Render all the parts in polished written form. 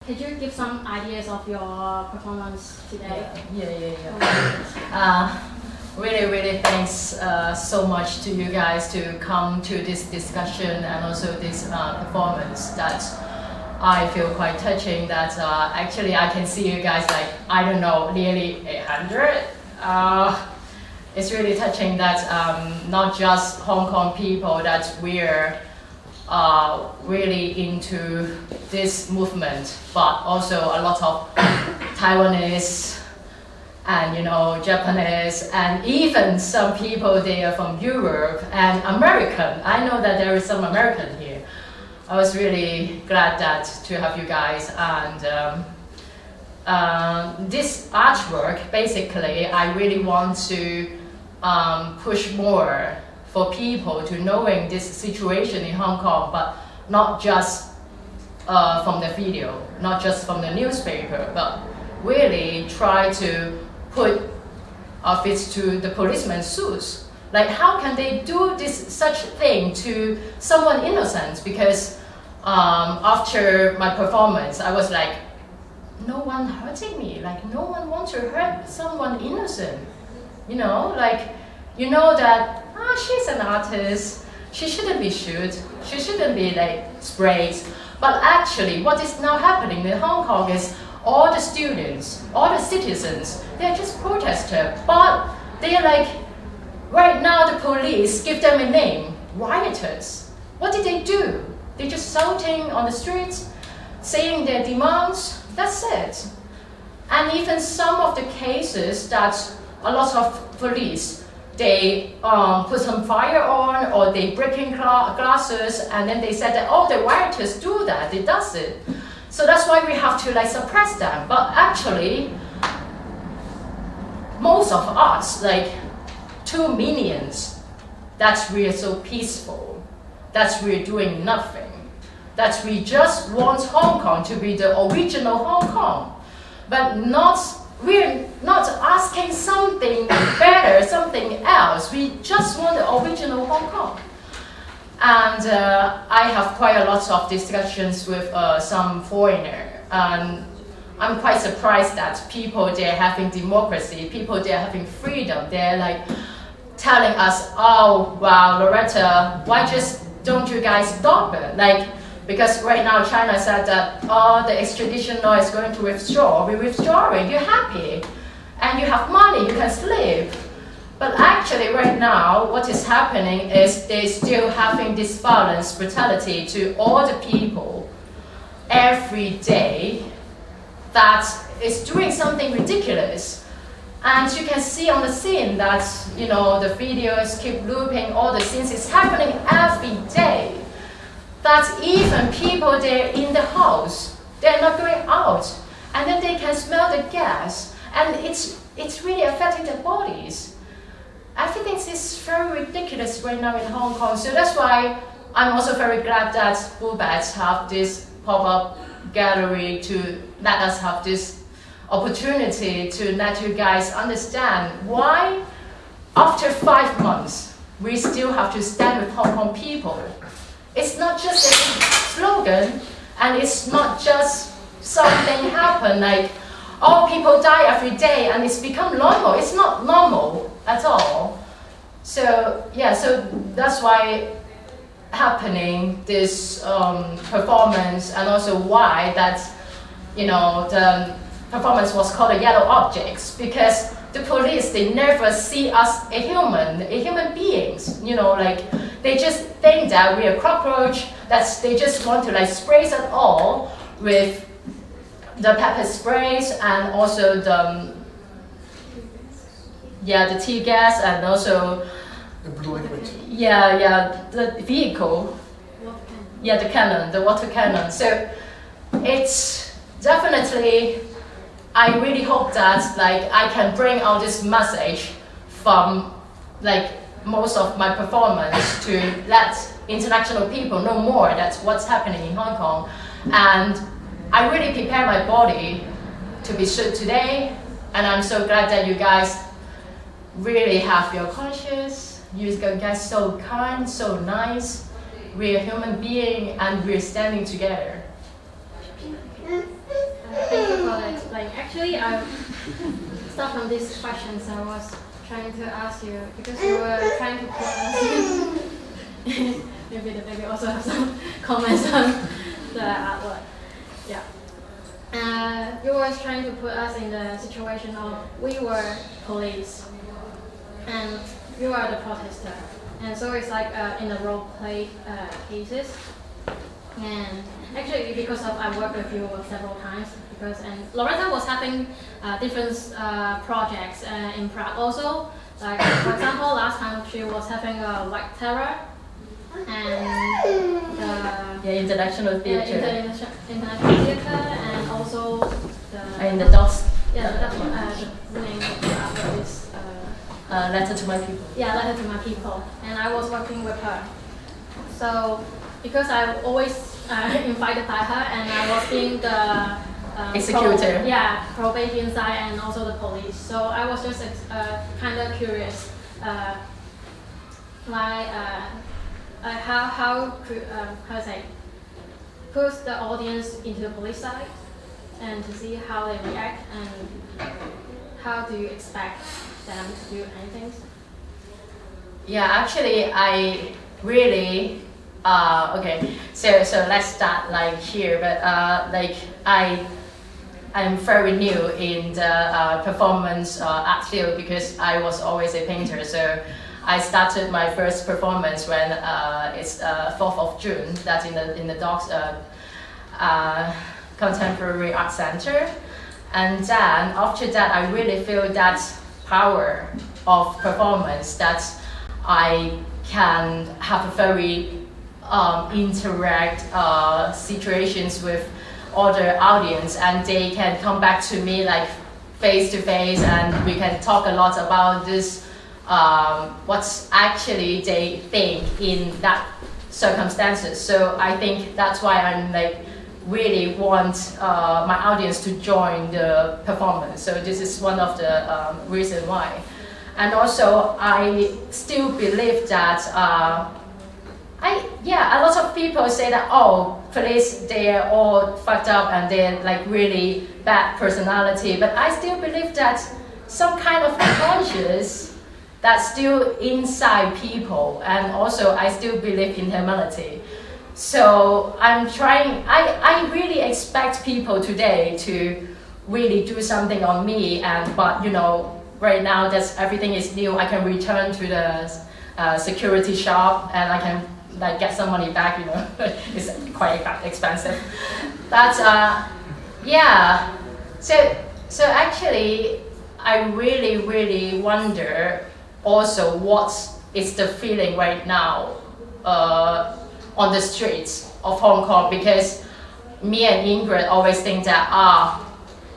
Could you give some ideas of your performance today? Really thanks so much to you guys to come to this discussion and also this performance. That I feel quite touching that actually I can see you guys like, I don't know, nearly 800. It's really touching that not just Hong Kong people, that we're really into this movement, but also a lot of Taiwanese and Japanese, and even some people they are from Europe and American. I know that there is some American here. I was really glad that to have you guys, and this artwork, basically, I really want to push more for people to knowing this situation in Hong Kong, but not just from the video, not just from the newspaper, but really try to put it to the policeman's shoes. Like, how can they do such thing to someone innocent? Because after my performance, I was like, no one hurting me. Like, no one wants to hurt someone innocent. That she's an artist. She shouldn't be shot. She shouldn't be like sprayed. But actually, what is now happening in Hong Kong is all the students, all the citizens, they're just protesters. But they're like, right now the police give them a name, rioters. What did they do? They just shouting on the streets, saying their demands. That's it. And even some of the cases that a lot of police, they put some fire on, or they breaking glasses, and then they said that, the rioters do that, they does it. So that's why we have to suppress them. But actually, most of us, 2 millions, that we are so peaceful, that we're doing nothing, that we just want Hong Kong to be the original Hong Kong, but we're not asking something better, something else. We just want the original Hong Kong. And I have quite a lot of discussions with some foreigner. And I'm quite surprised that people, they're having democracy, people, they're having freedom. They're telling us, oh, wow, Loretta, why just don't you guys stop it? Because right now China said that the extradition law is going to withdraw. We're withdrawing, you're happy, and you have money, you can sleep. But actually right now, what is happening is they're still having this violence, brutality to all the people every day that is doing something ridiculous. And you can see on the scene that, the videos keep looping, all the scenes, it's happening every day. That even people there in the house, they're not going out, and then they can smell the gas, and it's really affecting their bodies. I think it's very ridiculous right now in Hong Kong. So that's why I'm also very glad that Bubats have this pop-up gallery to let us have this opportunity to let you guys understand why after 5 months we still have to stand with Hong Kong people. It's not just a slogan, and it's not just something happen all people die every day and it's become normal. It's not normal at all. So so that's why happening this performance, and also why that the performance was called a yellow objects, because the police, they never see us a human beings. They just think that we're a cockroach, that they just want to spray us at all with the pepper sprays, and also the tear gas, and also the blue liquid. The vehicle. The cannon, the water cannon. So it's definitely, I really hope that I can bring out this message from most of my performance to let international people know more that's what's happening in Hong Kong. And I really prepare my body to be shot today, and I'm so glad that you guys really have your conscience. You guys so kind, so nice. We're a human being, and we're standing together. Actually, I start from these questions I was trying to ask you because you were trying to put us. Maybe the baby also have some comments on the artwork. Yeah. You were trying to put us in the situation of we were police and you are the protester. And so it's like in the role play cases. And actually, because of I worked with you several times, and Loretta was having different projects in Prague also. Like for example, last time she was having a White Terror and international theater. International theater and also the dogs. Yeah, that's what the name of the artwork is. Letter to My People. Yeah, Letter to My People. And I was working with her. So, because I always invited by her and I was being the executor. Probation side and also the police. So I was just kind of curious. How to say, put the audience into the police side and to see how they react and how do you expect them to do anything? Yeah, actually, I really okay. So let's start like here. But I'm very new in the performance art field because I was always a painter. So I started my first performance when it's 4th of June. That's in the Dogs Contemporary Art Center. And then after that, I really feel that power of performance that I can have a very interact situations with other audience, and they can come back to me like face to face, and we can talk a lot about this, what's actually they think in that circumstances. So I think that's why I'm like really want my audience to join the performance. So this is one of the reason why. And also I still believe that a lot of people say that police, they're all fucked up and they're like really bad personality, but I still believe that some kind of conscience that's still inside people, and also I still believe in humility. So I'm trying, I really expect people today to really do something on me, but right now that's everything is new. I can return to the security shop and I can like get some money back, it's quite expensive. But so actually I really wonder also what is the feeling right now on the streets of Hong Kong, because me and Ingrid always think that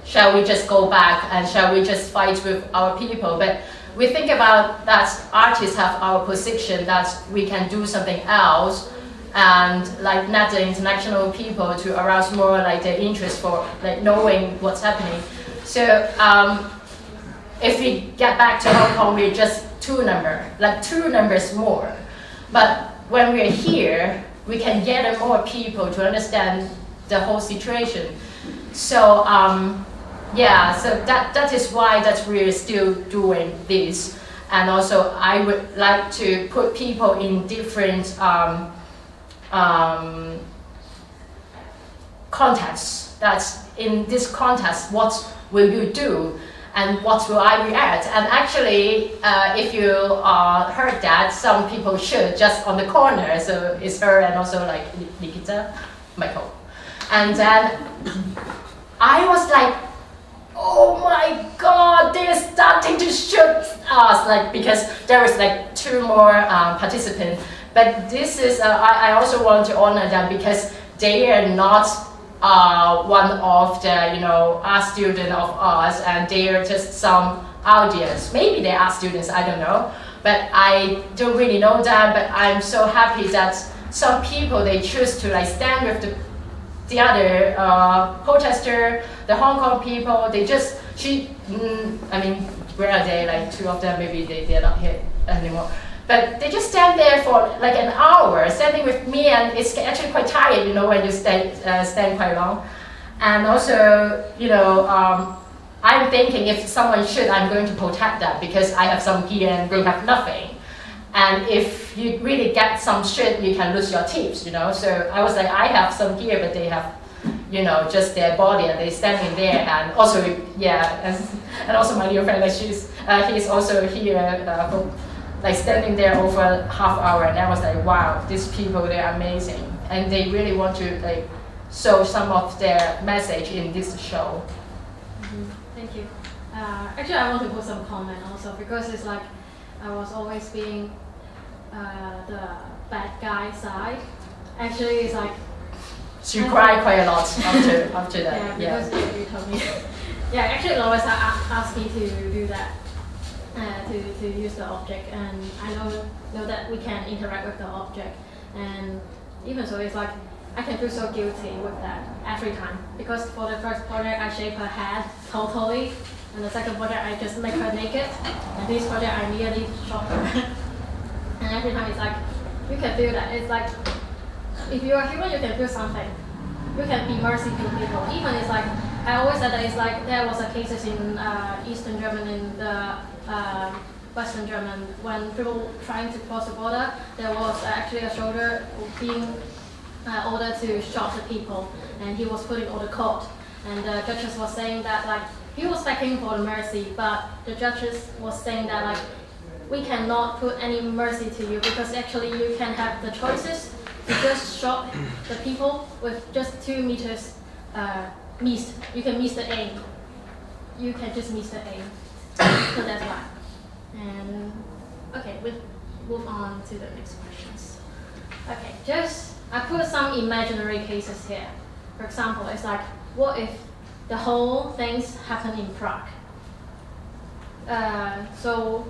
shall we just go back and shall we just fight with our people? But we think about that artists have our position that we can do something else, and like not the international people to arouse more like their interest for like knowing what's happening. So if we get back to Hong Kong, we're just two numbers more. But when we're here, we can gather more people to understand the whole situation. So so that is why that we're still doing this. And also I would like to put people in different contexts. That's in this context, what will you do and what will I react? And actually, if you heard that, some people should just on the corner. So it's her and also like Nikita, Michael. And then I was like, oh my God, they're starting to shoot us, like, because there was like two more participants. But this is, I also want to honor them because they are not one of the, art student of us, and they are just some audience. Maybe they are students, I don't know. But I don't really know them, but I'm so happy that some people, they choose to like stand with the other protester, the Hong Kong people. They just, where are they? Like two of them, maybe they're not here anymore. But they just stand there for like an hour, standing with me, and it's actually quite tired, when you stand quite long. And also, I'm thinking if someone shoot, I'm going to protect that because I have some gear and they have nothing. And if you really get some shit, you can lose your teeth, you know. So I was like, I have some gear, but they have, you know, just their body, and they're standing there. And also, yeah, and also my new friend, like he's also here, like standing there over half hour. And I was like, wow, these people, they're amazing, and they really want to like show some of their message in this show. Mm-hmm. Thank you. Actually, I want to put some comment also because it's like I was always being the bad guy side. Actually, it's like she cried quite a lot after that. Yeah, because you told me. Yeah, actually, Lois asked me to do that, to use the object, and I know that we can interact with the object, and even so, it's like I can feel so guilty with that every time because for the first project I shape her head totally, and the second project I just make her naked, and this project I nearly shot her. And every time it's like you can feel that it's like if you are human you can feel something. You can be mercy to people. Even it's like I always said that it's like there was a cases in Eastern Germany and the Western German when people trying to cross the border, there was actually a soldier being ordered to shot the people, and he was put in order court, and the judges was saying that like he was begging for the mercy, but the judges was saying that like we cannot put any mercy to you because actually you can have the choices to just shot the people with just 2 meters miss. You can miss the aim. You can just miss the aim. So that's why. And okay, we'll move on to the next questions. Okay, just I put some imaginary cases here. For example, it's like what if the whole things happen in Prague? So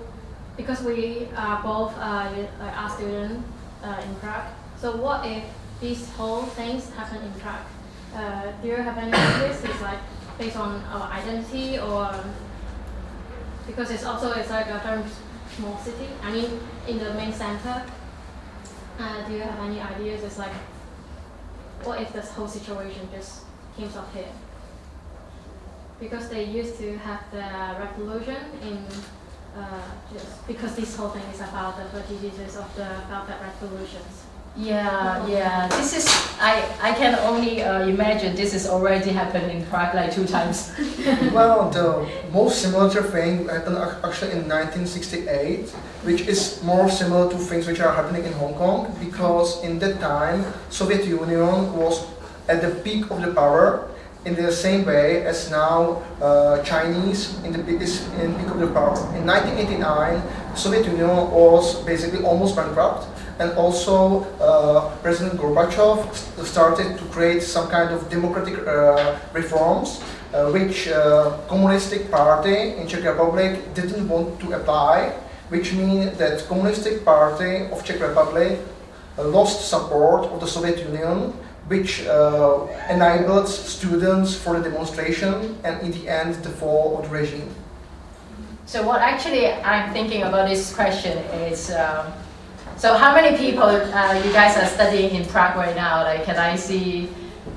because we are both art students in Prague, so what if these whole things happen in Prague? Do you have any ideas? It's like based on our identity, or because it's like a very small city. I mean, in the main center. Do you have any ideas? It's like what if this whole situation just came up here? Because they used to have the revolution in just because this whole thing is about the 30 years of the Velvet revolutions. Yeah. This is I can only imagine this is already happened in Prague like 2 times. Well, the most similar thing happened actually in 1968, which is more similar to things which are happening in Hong Kong, because in that time Soviet Union was at the peak of the power, in the same way as now Chinese is in peak of the power. In 1989, Soviet Union was basically almost bankrupt. And also, President Gorbachev started to create some kind of democratic reforms, which Communistic Party in Czech Republic didn't want to apply, which means that Communistic Party of Czech Republic lost support of the Soviet Union, which enabled students for the demonstration, and in the end, the fall of the regime. So what actually I'm thinking about this question is. So how many people you guys are studying in Prague right now? Like, can I see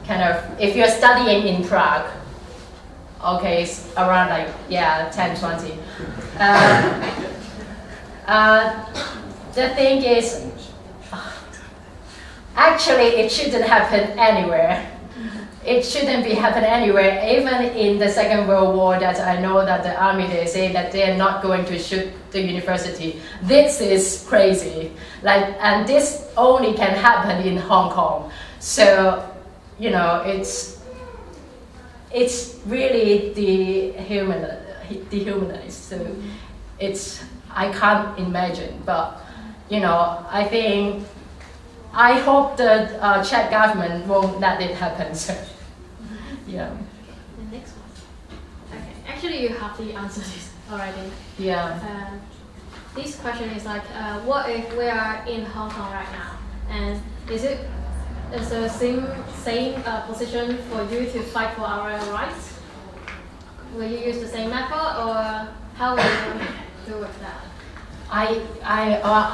kind of, if you're studying in Prague, okay, it's around like, 10, 20. The thing is, actually it shouldn't happen anywhere. It shouldn't be happening anywhere. Even in the Second World War, that I know that the army, they say that they're not going to shoot the university. This is crazy. Like, and this only can happen in Hong Kong. So, you know, it's really dehumanized. So I can't imagine. But, you know, I hope the Czech government won't let it happen. So. Yeah. The next one. Okay. Actually, you have the answer this already. Yeah. This question is like, what if we are in Hong Kong right now, and is the same position for you to fight for our rights? Will you use the same method, or how will you do with that?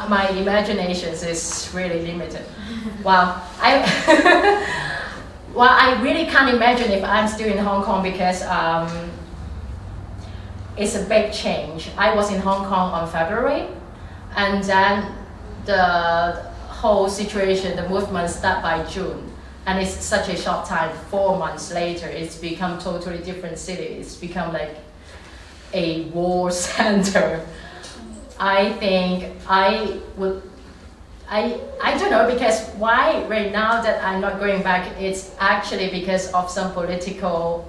My imagination is really limited. Wow. Well, I really can't imagine if I'm still in Hong Kong because it's a big change. I was in Hong Kong on February, and then the whole situation, the movement started by June. And it's such a short time, 4 months later, it's become totally different city. It's become like a war center. I think I don't know, because why right now that I'm not going back, it's actually because of some political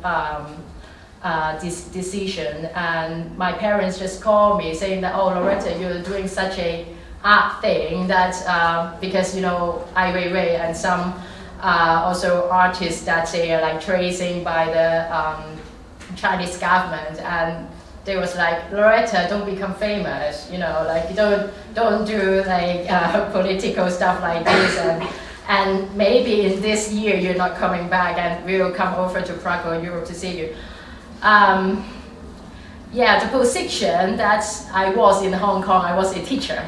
decision. And my parents just called me saying that, oh, Loretta, you're doing such a art thing that, because, you know, Ai Weiwei and some also artists that they are like tracing by the Chinese government, and they was like, Loretta, don't become famous, you know, like don't do like political stuff like this, and maybe in this year you're not coming back, and we'll come over to Prague or Europe to see you. Yeah, the position that I was in Hong Kong, I was a teacher.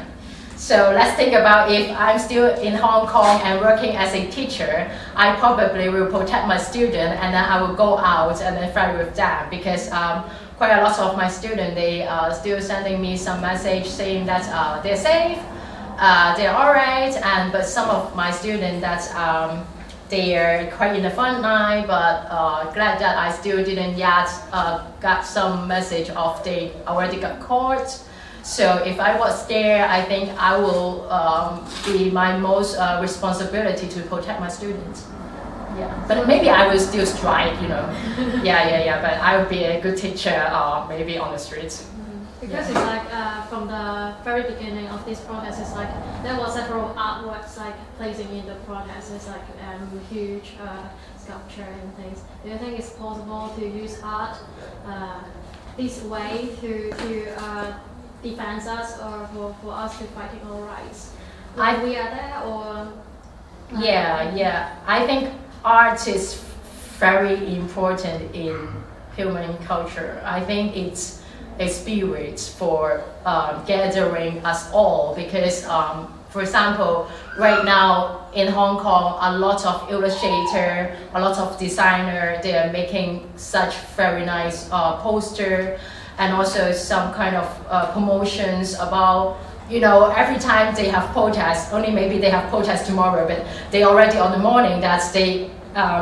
So let's think about if I'm still in Hong Kong and working as a teacher, I probably will protect my student, and then I will go out and then fight with them, because quite a lot of my students, they are still sending me some message saying that they're safe, they're alright, but some of my students that they're quite in the front line, but glad that I still didn't yet got some message of they already got caught. So if I was there, I think I will be my most responsibility to protect my students. Yeah, but maybe I will still strike, you know. Yeah. But I will be a good teacher, maybe on the streets. Because it's like from the very beginning of this protest, it's like there were several artworks like placing in the protest. It's like huge sculpture and things. Do you think it's possible to use art this way to defend us, or for us to fighting our rights? Like we are there, or yeah. I think art is very important in human culture. I think it's a spirit for gathering us all, because for example, right now in Hong Kong, a lot of illustrator, a lot of designer, they are making such very nice poster, and also some kind of promotions about, you know, every time they have protests, only maybe they have protests tomorrow, but they already on the morning that they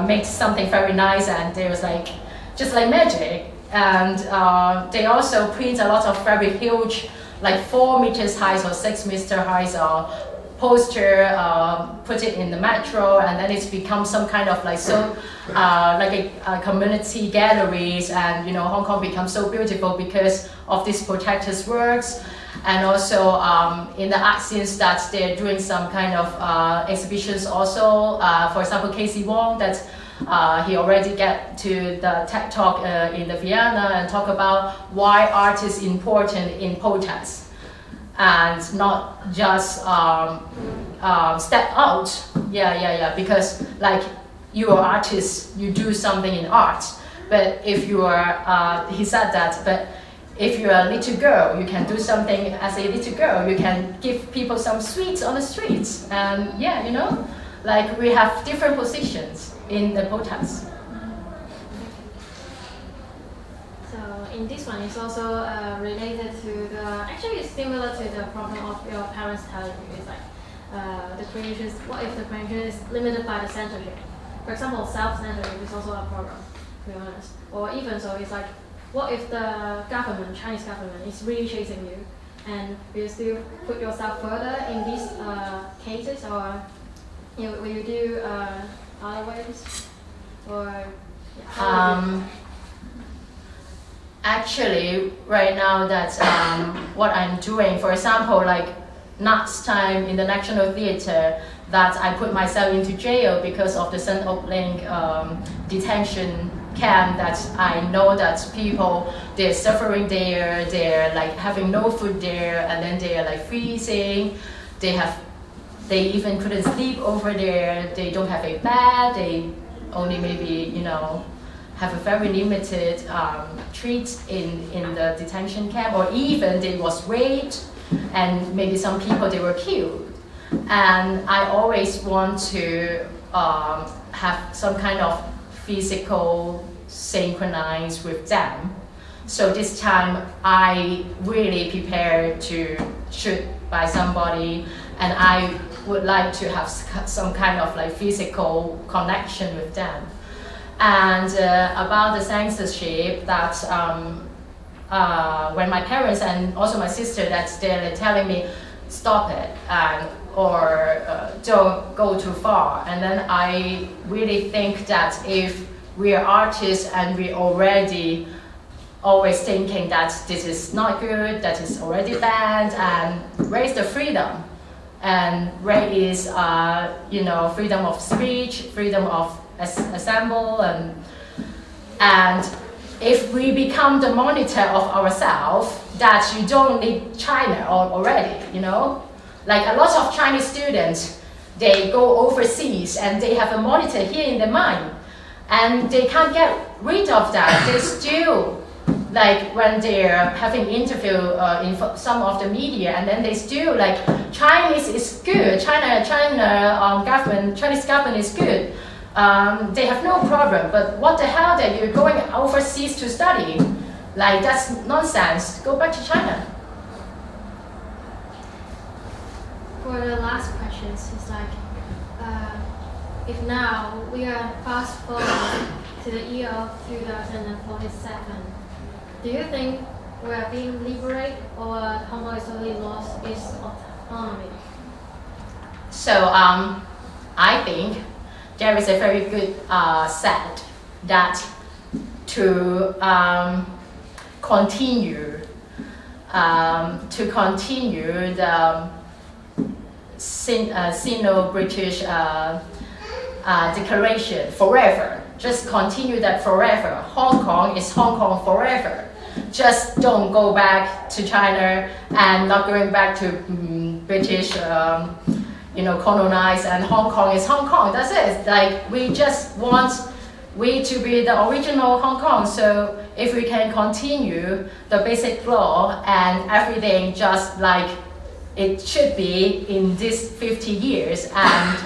make something very nice, and there was like, just like magic. And they also print a lot of very huge, like 4 meters high or 6 meters high poster, put it in the metro, and then it's become some kind of like like a community galleries, and you know, Hong Kong becomes so beautiful because of these protectors' works. And also in the art scenes that they're doing some kind of exhibitions also. For example, Casey Wong, that he already get to the TED Talk in the Vienna and talk about why art is important in protests, and not just step out. Yeah. Because like you are artist, you do something in art. But if you are, he said that, but if you're a little girl, you can do something as a little girl. You can give people some sweets on the streets. And yeah, you know, like we have different positions in the protests. So in this one, it's also related to the, actually it's similar to the problem of your parents telling you. It's like the creation, what if the creation is limited by the censorship? For example, self-censorship is also a problem, to be honest. Or even so, it's like, what if the government, Chinese government, is really chasing you, and will you still put yourself further in these cases, or will you do other ways, or actually, right now that's what I'm doing. For example, like last time in the National Theatre, that I put myself into jail because of the St. Oakling detention camp, that I know that people, they're suffering there, they're like having no food there, and then they're like freezing, they even couldn't sleep over there, they don't have a bed, they only maybe, you know, have a very limited treat in the detention camp, or even they was raped, and maybe some people, they were killed. And I always want to have some kind of physical synchronize with them, So this time I really prepared to shoot by somebody, and I would like to have some kind of like physical connection with them. And about the censorship, that when my parents and also my sister, that they're telling me stop it and or don't go too far. And then I really think that if we are artists and we already always thinking that this is not good, that is already banned, and raise the freedom. And raise, freedom of speech, freedom of assemble, and if we become the monitor of ourselves, that you don't need China already, Like a lot of Chinese students, they go overseas and they have a monitor here in the mind, and they can't get rid of that. They still, like when they're having interview in some of the media, and then they still like, Chinese is good, Chinese government is good. They have no problem, but what the hell that you're going overseas to study? Like, that's nonsense. Go back to China. For the last questions, it's like, if now we are fast forward to the year of 2047, do you think we are being liberated, or Hong Kong is only lost its autonomy? So I think there is a very good set that to continue the Sino-British declaration forever. Just continue that forever. Hong Kong is Hong Kong forever. Just don't go back to China and not going back to British, colonized, and Hong Kong is Hong Kong. That's it. Like, we just want we to be the original Hong Kong. So if we can continue the basic law and everything just like it should be in these 50 years, and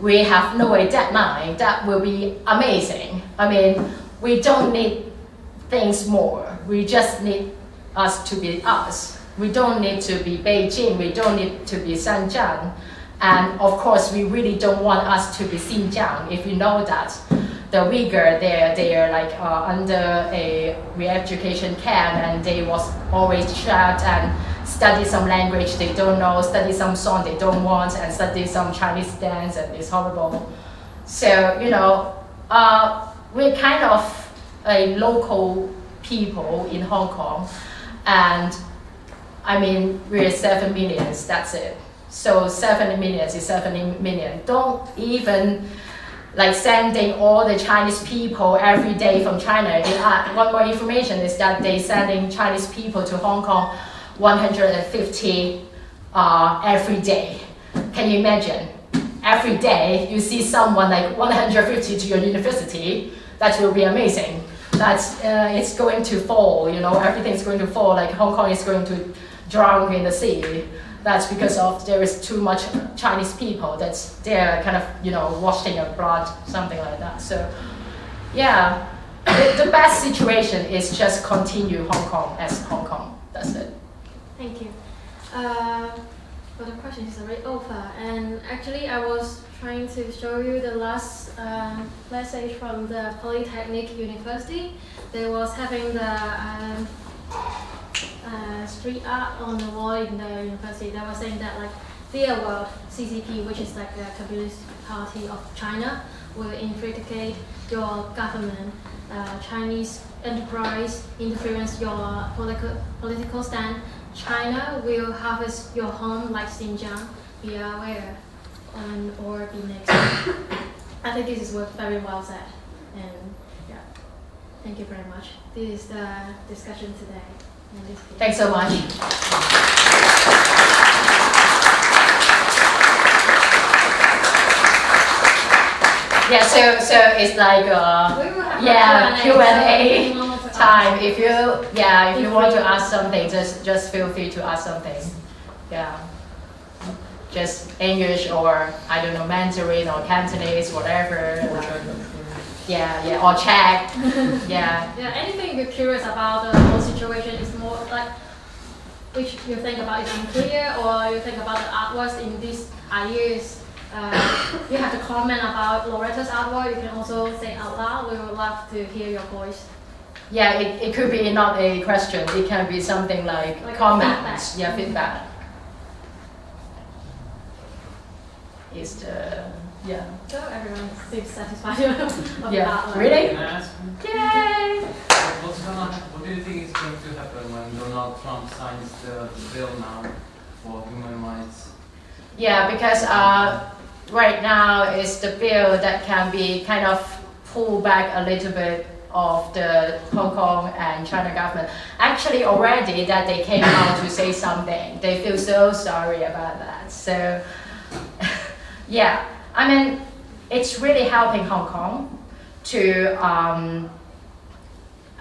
we have no deadline, that will be amazing. I mean, we don't need things more. We just need us to be us. We don't need to be Beijing. We don't need to be Shenzhen. And of course, we really don't want us to be Xinjiang. If you know that, the Uyghur, they're like under a re-education camp, and they was always trapped and study some language they don't know, study some song they don't want, and study some Chinese dance, and it's horrible. So, we're kind of a local people in Hong Kong, and I mean, we're 7 million, that's it. So 7 million is 7 million. Don't even like sending all the Chinese people every day from China. One more information is that they sending Chinese people to Hong Kong 150 every day. Can you imagine? Every day you see someone like 150 to your university. That will be amazing. That's it's going to fall. Everything's going to fall. Like Hong Kong is going to drown in the sea. That's because of there is too much Chinese people. That's they're kind of washing your blood, something like that. So, yeah, the best situation is just continue Hong Kong as Hong Kong. That's it. Thank you. Well, the question is already over, and actually I was trying to show you the last message from the Polytechnic University. They was having the street art on the wall in the university. They were saying that like their world, CCP, which is like the Communist Party of China, will infiltrate your government. Chinese enterprise influence your political stand. China will harvest your home like Xinjiang. Be aware, or be next. I think this is very well said, and yeah, thank you very much. This is the discussion today. Thanks so much. Yeah, so it's like Q&A time. If you want to ask something, just feel free to ask something. Yeah, just English or I don't know, Mandarin or Cantonese, whatever. Yeah, or check. Yeah. Yeah, anything you're curious about the whole situation is more like which you think about is unclear, or you think about the artworks in these ideas. You have to comment about Loretta's artwork. You can also say out loud. We would love to hear your voice. Yeah, it could be not a question. It can be something like comments. Feedback. Feedback. Is the So everyone seems satisfied with the artwork. Really? Can I ask? Yay! What do you think is going to happen when Donald Trump signs the bill now for human rights? Yeah, because right now is the bill that can be kind of pull back a little bit of the Hong Kong and China government. Actually, already that they came out to say something. They feel so sorry about that. So, yeah, I mean, it's really helping Hong Kong to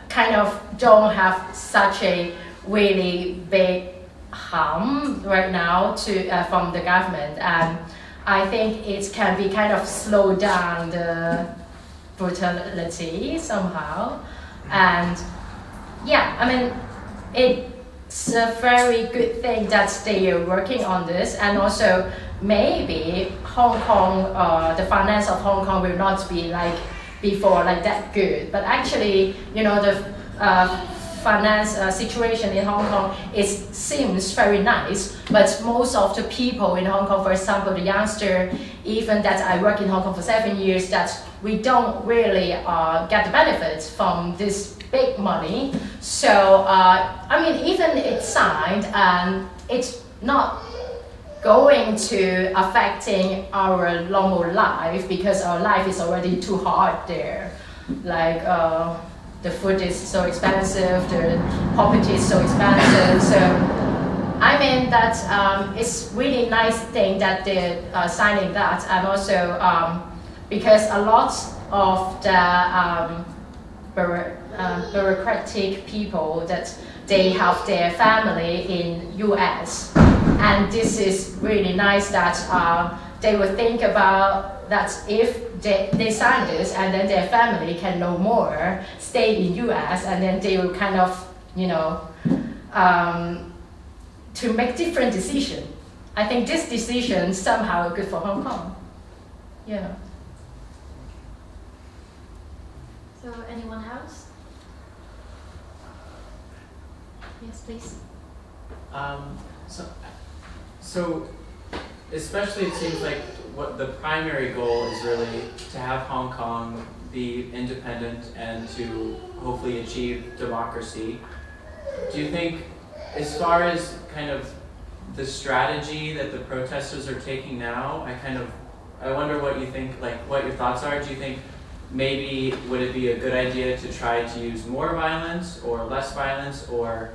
kind of don't have such a really big harm right now to from the government, and I think it can be kind of slow down the brutality somehow. And yeah, I mean, it's a very good thing that they are working on this, and also maybe Hong Kong, the finance of Hong Kong will not be like before, like that good, but actually, you know, the finance situation in Hong Kong seems very nice, but most of the people in Hong Kong, for example, the youngster, even that I work in Hong Kong for 7 years, that we don't really get the benefits from this big money. So, I mean, even it's signed, and it's not going to affecting our normal life, because our life is already too hard there. Like, the food is so expensive, the property is so expensive. So, I mean that it's really nice thing that they're signing that, and also because a lot of the bureaucratic people that they have their family in US, and this is really nice that they will think about that if they sign this, and then their family can no more stay in US, and then they will kind of, you know, to make different decision. I think this decision somehow good for Hong Kong. Yeah. So anyone else? Yes, please. So especially it seems like what the primary goal is really to have Hong Kong be independent and to hopefully achieve democracy. Do you think, as far as kind of the strategy that the protesters are taking now, I wonder what you think, like what your thoughts are. Do you think maybe would it be a good idea to try to use more violence or less violence, or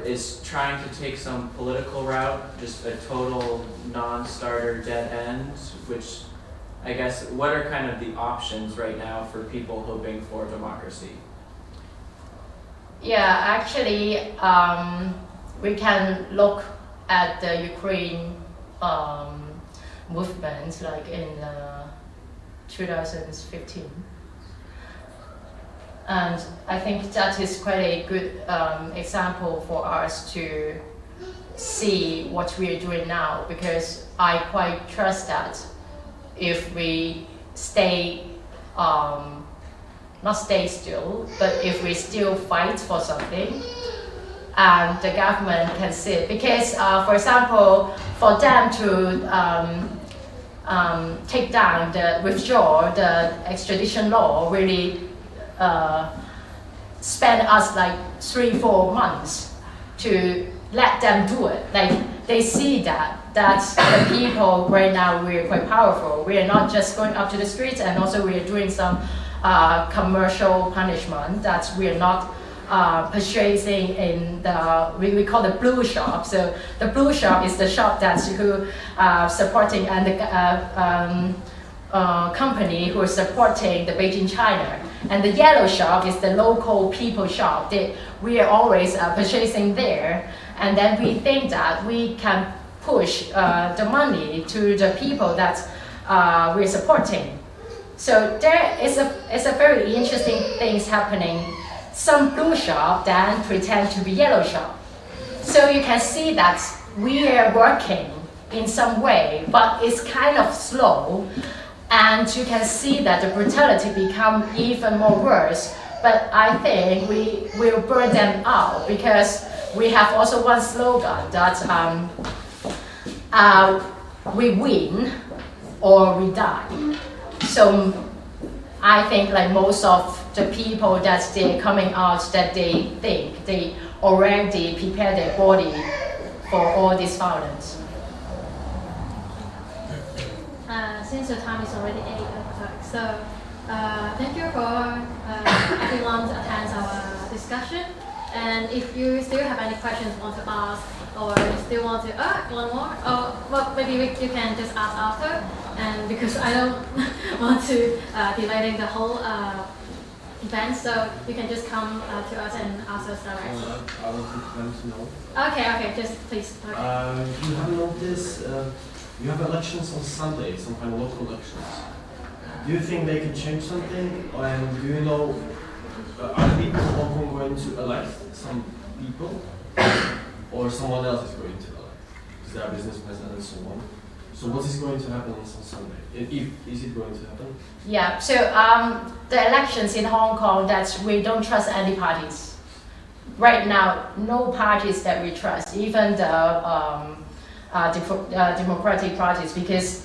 is trying to take some political route just a total non-starter dead end? Which, I guess, what are kind of the options right now for people hoping for democracy? Yeah, actually, we can look at the Ukraine movement, like in 2015. And I think that is quite a good example for us to see what we are doing now, because I quite trust that if we stay, not stay still, but if we still fight for something, and the government can see it. Because, for example, for them to take down withdraw the extradition law really spend us like 3-4 months to let them do it. Like, they see that the people right now, we're quite powerful. We are not just going up to the streets, and also we are doing some commercial punishment, that we are not purchasing in the, we call the blue shop. So the blue shop is the shop that's who supporting, and the company who is supporting the Beijing China. And the yellow shop is the local people shop. We are always purchasing there, and then we think that we can push the money to the people that we're supporting. So there is a very interesting things happening. Some blue shop then pretend to be yellow shop. So you can see that we are working in some way, but it's kind of slow. And you can see that the brutality become even more worse. But I think we will burn them out because we have also one slogan that we win or we die. So I think like most of the people that they're coming out, that they think they already prepare their body for all this violence. Since the time is already 8 o'clock, so thank you for everyone to attend our discussion. And if you still have any questions you want to ask, or you still want to one more, or well, maybe you can just ask after. And because I don't want to delay the whole event, so you can just come to us and ask us directly. I want to know. Okay, just please. Okay. You have noticed you have elections on Sunday, some kind of local elections. Do you think they can change something? And do you know, are the people in Hong Kong going to elect some people? Or someone else is going to elect? Is there a business president and so on? So what is going to happen on Sunday? Is it going to happen? Yeah, so the elections in Hong Kong, that we don't trust any parties. Right now, no parties that we trust, even the democratic parties, because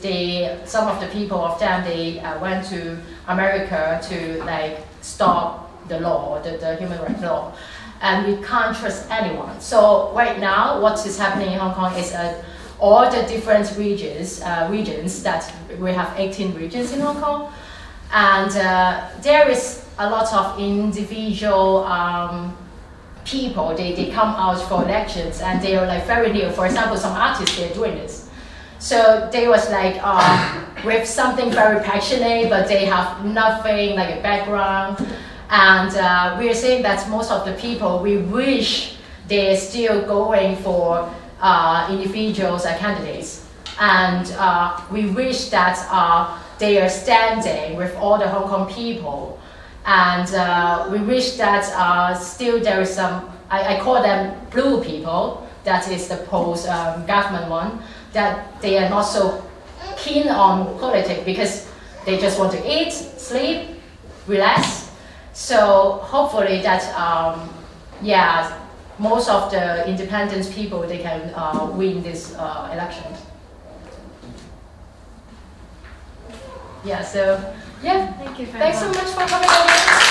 some of the people of them, they went to America to like stop the law, the human rights law, and we can't trust anyone. So right now, what is happening in Hong Kong is all the different regions that we have 18 regions in Hong Kong, and there is a lot of individual people, they come out for elections and they are like very new. For example, some artists, they're doing this. So they was like with something very passionate, but they have nothing like a background. And we are saying that most of the people, we wish they're still going for individuals and candidates. And we wish that they are standing with all the Hong Kong people. And we wish that still there is some, I call them blue people, that is the post-government one, that they are not so keen on politics because they just want to eat, sleep, relax. So hopefully that, most of the independent people, they can win this election. Yeah, so, yeah. Thank you very Thanks so much. much for coming over.